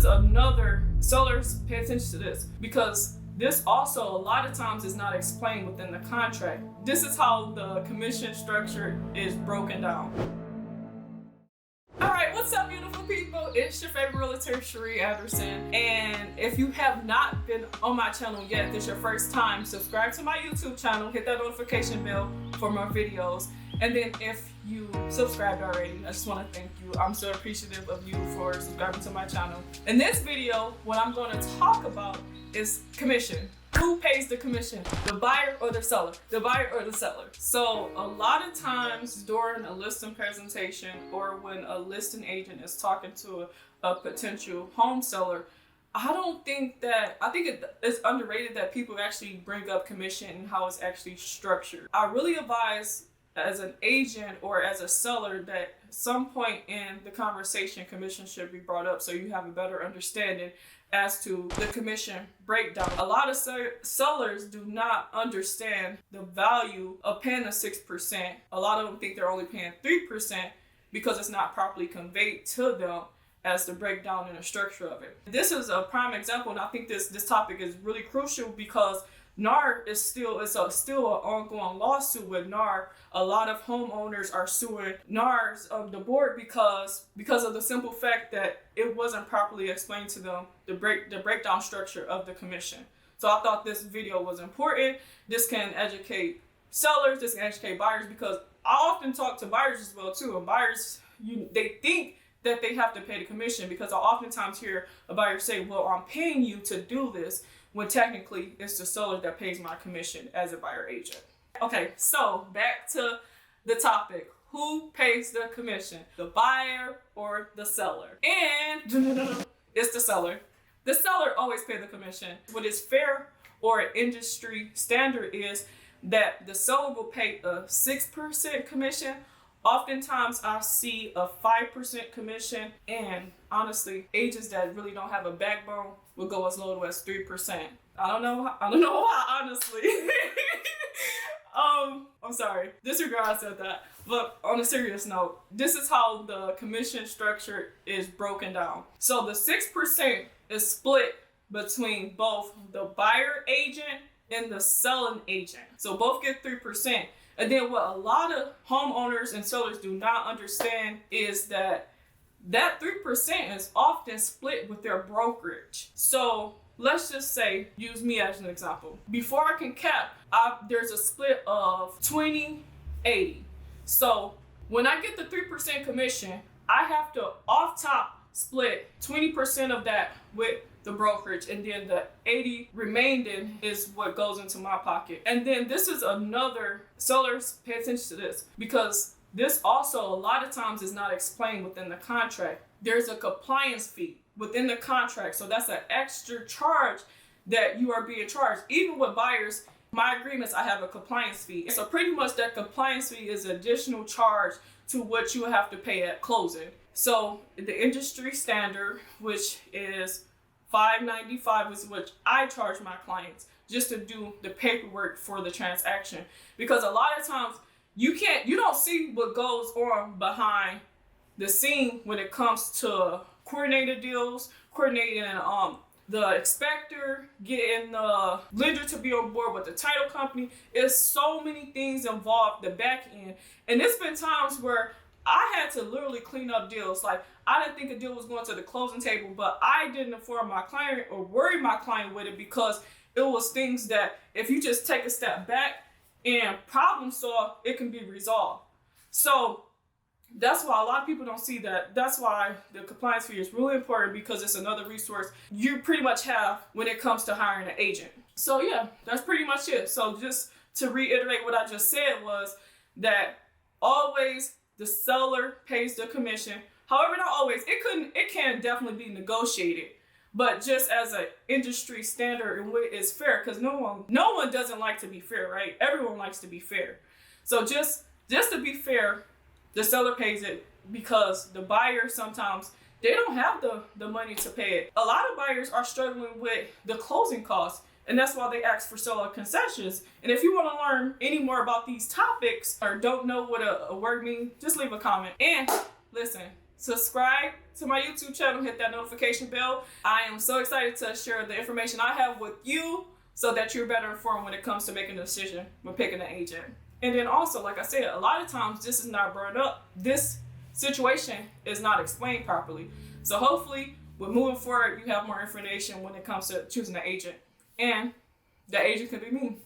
another, sellers, pay attention to this, because this also a lot of times is not explained within the contract. This is how the commission structure is broken down. All right, what's up, beautiful people? It's your favorite realtor, Cheri Anderson. And if you have not been on my channel yet, this is your first time, subscribe to my YouTube channel, hit that notification bell for more videos. And then if you subscribed already, I just want to thank you. I'm so appreciative of you for subscribing to my channel. In this video, what I'm going to talk about is commission. Who pays the commission? The buyer or the seller? The buyer or the seller? So a lot of times during a listing presentation or when a listing agent is talking to a potential home seller, I think it's underrated that people actually bring up commission and how it's actually structured. I really advise as an agent or as a seller that at some point in the conversation, commission should be brought up so you have a better understanding as to the commission breakdown. A lot of sellers do not understand the value of paying a 6%. A lot of them think they're only paying 3% because it's not properly conveyed to them as the breakdown and the structure of it. This is a prime example, and I think this topic is really crucial because NAR is still an ongoing lawsuit with NAR. A lot of homeowners are suing NAR's the board because of the simple fact that it wasn't properly explained to them the breakdown structure of the commission. So I thought this video was important. This can educate sellers, this can educate buyers, because I often talk to buyers as well too. And buyers, they think that they have to pay the commission, because I oftentimes hear a buyer say, well, I'm paying you to do this, when technically it's the seller that pays my commission as a buyer agent. Okay, so back to the topic. Who pays the commission? The buyer or the seller? And it's the seller. The seller always pays the commission. What is fair or industry standard is that the seller will pay a 6% commission. Oftentimes I see a 5% commission, and honestly, agents that really don't have a backbone will go as low as 3%. I don't know why, honestly. I'm sorry, disregard I said that. But on a serious note, this is how the commission structure is broken down. So the 6% is split between both the buyer agent and the selling agent. So both get 3%. And then what a lot of homeowners and sellers do not understand is that 3% is often split with their brokerage. So let's just say, use me as an example. Before I can cap, there's a split of 20-80. So when I get the 3% commission, I have to off top split 20% of that with the brokerage, and then the 80 remaining is what goes into my pocket. And then this is another, sellers, pay attention to this, because this also a lot of times is not explained within the contract. There's a compliance fee within the contract, so that's an extra charge that you are being charged. Even with buyers, my agreements, I have a compliance fee. So pretty much that compliance fee is additional charge to what you have to pay at closing. So the industry standard, which is $595, is what I charge my clients just to do the paperwork for the transaction. Because a lot of times you don't see what goes on behind the scene when it comes to coordinated deals, coordinating the inspector, getting the lender to be on board with the title company. There's so many things involved the back end. And there's been times where I had to literally clean up deals. Like, I didn't think a deal was going to the closing table, but I didn't inform my client or worry my client with it, because it was things that if you just take a step back and problem solve, it can be resolved. So that's why a lot of people don't see that. That's why the compliance fee is really important, because it's another resource you pretty much have when it comes to hiring an agent. So yeah, that's pretty much it. So just to reiterate what I just said was that always the seller pays the commission. However, not always. It can definitely be negotiated, but just as an industry standard and what is fair, because no one doesn't like to be fair, right? Everyone likes to be fair. So just to be fair, the seller pays it, because the buyer sometimes they don't have the money to pay it. A lot of buyers are struggling with the closing costs, and that's why they ask for seller concessions. And if you want to learn any more about these topics or don't know what a word means, just leave a comment. And listen, subscribe to my YouTube channel, hit that notification bell. I am so excited to share the information I have with you so that you're better informed when it comes to making a decision when picking an agent. And then also, like I said, a lot of times this is not brought up. This situation is not explained properly. So hopefully, with moving forward, you have more information when it comes to choosing an agent. And the agent could be me.